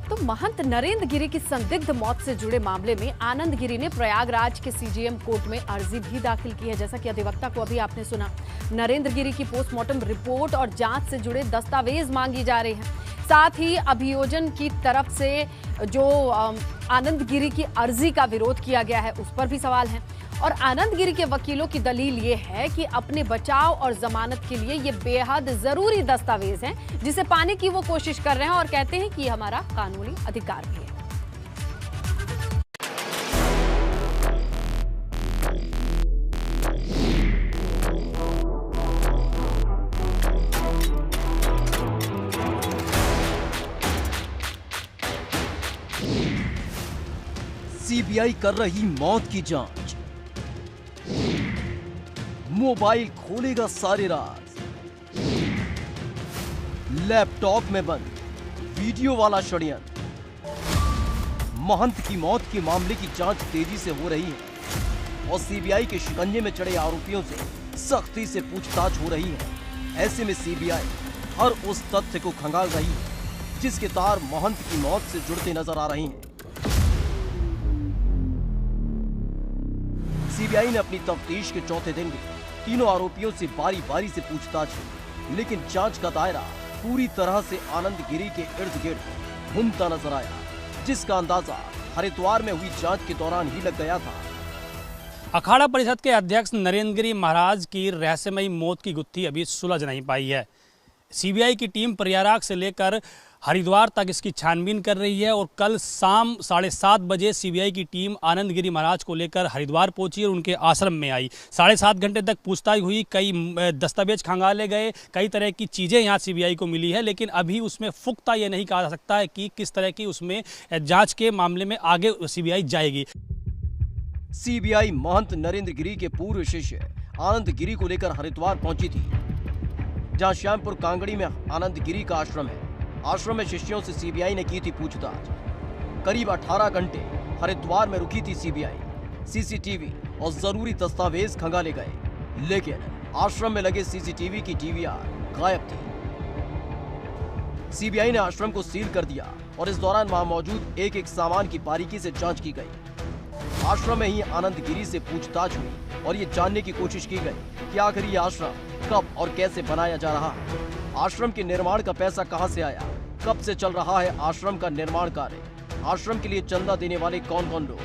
तो महंत नरेंद्र गिरी की संदिग्ध मौत से जुड़े मामले में आनंद गिरी ने प्रयागराज के सीजेएम कोर्ट में अर्जी भी दाखिल की है। जैसा कि अधिवक्ता को अभी आपने सुना, नरेंद्र गिरी की पोस्टमार्टम रिपोर्ट और जांच से जुड़े दस्तावेज मांगी जा रहे हैं। साथ ही अभियोजन की तरफ से जो आनंद गिरी की अर्जी का विरोध किया गया है उस पर भी सवाल है। और आनंद गिरी के वकीलों की दलील ये है कि अपने बचाव और जमानत के लिए ये बेहद जरूरी दस्तावेज हैं जिसे पाने की वो कोशिश कर रहे हैं और कहते हैं कि ये हमारा कानूनी अधिकार भी है। सीबीआई कर रही मौत की जांच, मोबाइल खोलेगा सारे राज, लैपटॉप में बंद वीडियो वाला षड्यंत्र, महंत की मौत के मामले की जांच तेजी से हो रही है और सीबीआई के शिकंजे में चढ़े आरोपियों से सख्ती से पूछताछ हो रही है। ऐसे में सीबीआई हर उस तथ्य को खंगाल रही है जिसके तार महंत की मौत से जुड़ते नजर आ रहे हैं। सीबीआई ने अपनी तफ्तीश के चौथे दिन भी तीनों आरोपियों से बारी बारी से पूछताछ की, लेकिन जांच का दायरा पूरी तरह से आनंद गिरी के इर्द गिर्द घूमता नजर आया, जिसका अंदाजा हरिद्वार में हुई जांच के दौरान ही लग गया था। अखाड़ा परिषद के अध्यक्ष नरेंद्र गिरी महाराज की रहस्यमयी मौत की गुत्थी अभी सुलझ नहीं पाई है। सीबीआई की टीम प्रयागराज से लेकर हरिद्वार तक इसकी छानबीन कर रही है और कल शाम 7:30 बजे सीबीआई की टीम आनंद गिरी महाराज को लेकर हरिद्वार पहुंची और उनके आश्रम में आई। 7.5 घंटे तक पूछताछ हुई, कई दस्तावेज खंगाले गए, कई तरह की चीज़ें यहाँ सीबीआई को मिली है, लेकिन अभी उसमें पुख्ता ये नहीं कहा जा सकता है कि किस तरह की उसमें जाँच के मामले में आगे सीबीआई जाएगी। सीबीआई महंत नरेंद्र गिरी के पूर्व शिष्य आनंद गिरी को लेकर हरिद्वार पहुंची थी, जहां श्यामपुर कांगड़ी में आनंद गिरी का आश्रम है। आश्रम में शिष्यों से सीबीआई ने की थी पूछताछ। करीब 18 घंटे हरिद्वार में रुकी थी सीबीआई। सीसीटीवी और जरूरी दस्तावेज खंगाले गए, लेकिन आश्रम में लगे सीसीटीवी की डीवीआर गायब थी। सीबीआई ने आश्रम को सील कर दिया और इस दौरान वहां मौजूद एक एक सामान की बारीकी से जांच की गई। आश्रम में ही आनंद गिरी से पूछताछ हुई और ये जानने की कोशिश की गई कि आखिर ये आश्रम कब और कैसे बनाया जा रहा है, आश्रम के निर्माण का पैसा कहां से आया, कब से चल रहा है आश्रम का निर्माण कार्य, आश्रम के लिए चंदा देने वाले कौन कौन लोग।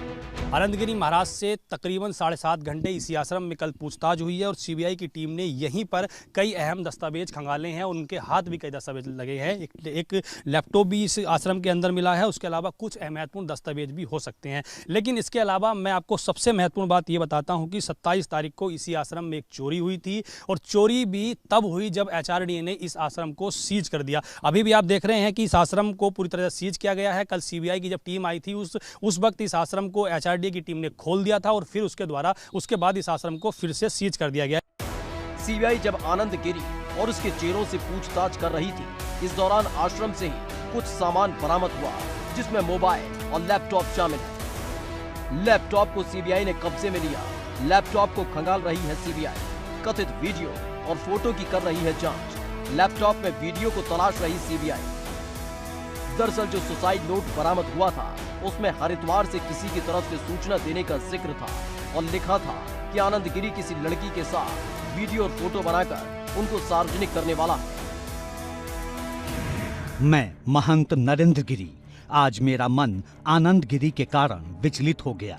आनंद गिरी महाराज से तकरीबन 7.5 घंटे इसी आश्रम में कल पूछताछ हुई है और सीबीआई की टीम ने यहीं पर कई अहम दस्तावेज खंगाले हैं और उनके हाथ भी कई दस्तावेज लगे हैं। एक लैपटॉप भी इस आश्रम के अंदर मिला है, उसके अलावा कुछ महत्वपूर्ण दस्तावेज भी हो सकते हैं। लेकिन इसके अलावा मैं आपको सबसे महत्वपूर्ण बात ये बताता हूँ कि 27 तारीख को इसी आश्रम में एक चोरी हुई थी और चोरी भी तब हुई जब एचआरडीए ने इस आश्रम को सीज कर दिया। अभी भी आप देख रहे हैं कि इस आश्रम को पूरी तरह से सीज किया गया है। कल सीबीआई की जब टीम आई थी उस वक्त इस आश्रम को एचआरडीए की टीम ने खोल दिया था और फिर उसके बाद इस आश्रम को फिर से सीज कर दिया गया। सीबीआई जब आनंद गिरी और उसके चेलों से पूछताछ कर रही थी, इस दौरान आश्रम से ही कुछ सामान बरामद हुआ जिसमें मोबाइल और लैपटॉप शामिल है। लैपटॉप को सीबीआई ने कब्जे में लिया। लैपटॉप को खंगाल रही है सीबीआई। कथित वीडियो और फोटो की कर रही है जांच। लैपटॉप में वीडियो को तलाश रही सीबीआई। दरअसल जो सुसाइड नोट बरामद हुआ था उसमें हरिद्वार से किसी की तरफ से सूचना देने का जिक्र था और लिखा था कि आनंद गिरी किसी लड़की के साथ वीडियो और फोटो बनाकर उनको सार्वजनिक करने वाला है। मैं महंत नरेंद्र गिरी, आज मेरा मन आनंद गिरी के कारण विचलित हो गया।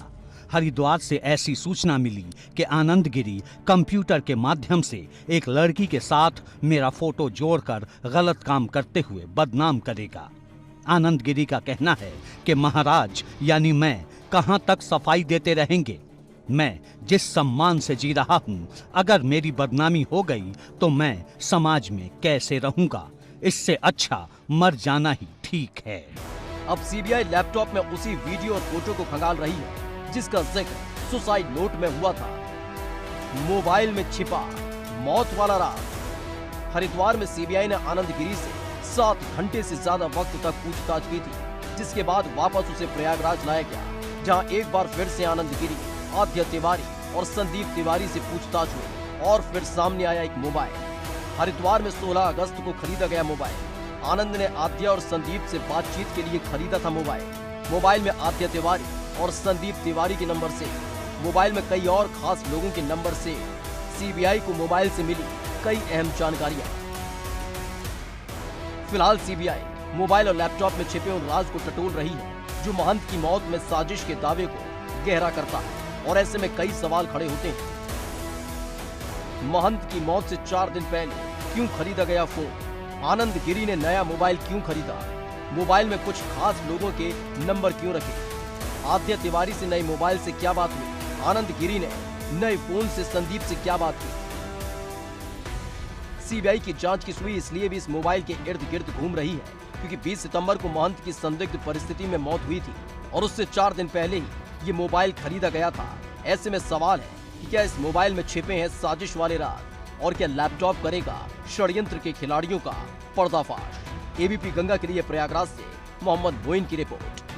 हरिद्वार से ऐसी सूचना मिली कि आनंद गिरी कंप्यूटर के माध्यम से एक लड़की के साथ मेरा फोटो जोड़कर गलत काम करते हुए बदनाम करेगा। आनंद गिरी का कहना है कि महाराज यानी मैं कहां तक सफाई देते रहेंगे। मैं जिस सम्मान से जी रहा हूं, अगर मेरी बदनामी हो गई तो मैं समाज में कैसे रहूंगा। इससे अच्छा मर जाना ही ठीक है। अब सीबीआई लैपटॉप में उसी वीडियो और फोटो को खंगाल रही है जिसका जिक्र सुसाइड नोट में हुआ था। मोबाइल में छिपा मौत वाला राज। हरिद्वार में सीबीआई ने आनंद गिरी से 7 घंटे से ज्यादा वक्त तक पूछताछ की थी, जिसके बाद वापस उसे प्रयागराज लाया गया, जहां एक बार फिर से आनंद गिरी, आद्य तिवारी और संदीप तिवारी से पूछताछ हुई और फिर सामने आया एक मोबाइल। हरिद्वार में 16 अगस्त को खरीदा गया मोबाइल आनंद ने आद्या और संदीप से बातचीत के लिए खरीदा था मोबाइल में आद्या तिवारी और संदीप तिवारी के नंबर से, मोबाइल में कई और खास लोगों के नंबर से सीबीआई को मोबाइल से मिली कई अहम जानकारियां। फिलहाल सीबीआई मोबाइल और लैपटॉप में छिपे उन राज को टटोल रही है जो महंत की मौत में साजिश के दावे को गहरा करता है, और ऐसे में कई सवाल खड़े होते हैं। महंत की मौत से 4 दिन पहले क्यों खरीदा गया फोन? आनंद गिरी ने नया मोबाइल क्यों खरीदा? मोबाइल में कुछ खास लोगों के नंबर क्यों रखे? आद्या तिवारी से नए मोबाइल से क्या बात हुई? आनंद गिरी ने नए फोन से संदीप से क्या बात की? सीबीआई की जांच की सुई इसलिए भी इस मोबाइल के इर्द गिर्द घूम रही है क्योंकि 20 सितंबर को महंत की संदिग्ध परिस्थिति में मौत हुई थी और उससे 4 दिन पहले ही ये मोबाइल खरीदा गया था। ऐसे में सवाल है कि क्या इस मोबाइल में छिपे हैं साजिश वाले राज, और क्या लैपटॉप करेगा षड्यंत्र के खिलाड़ियों का पर्दाफाश? एबीपी गंगा के लिए प्रयागराज से मोहम्मद मोइन की रिपोर्ट।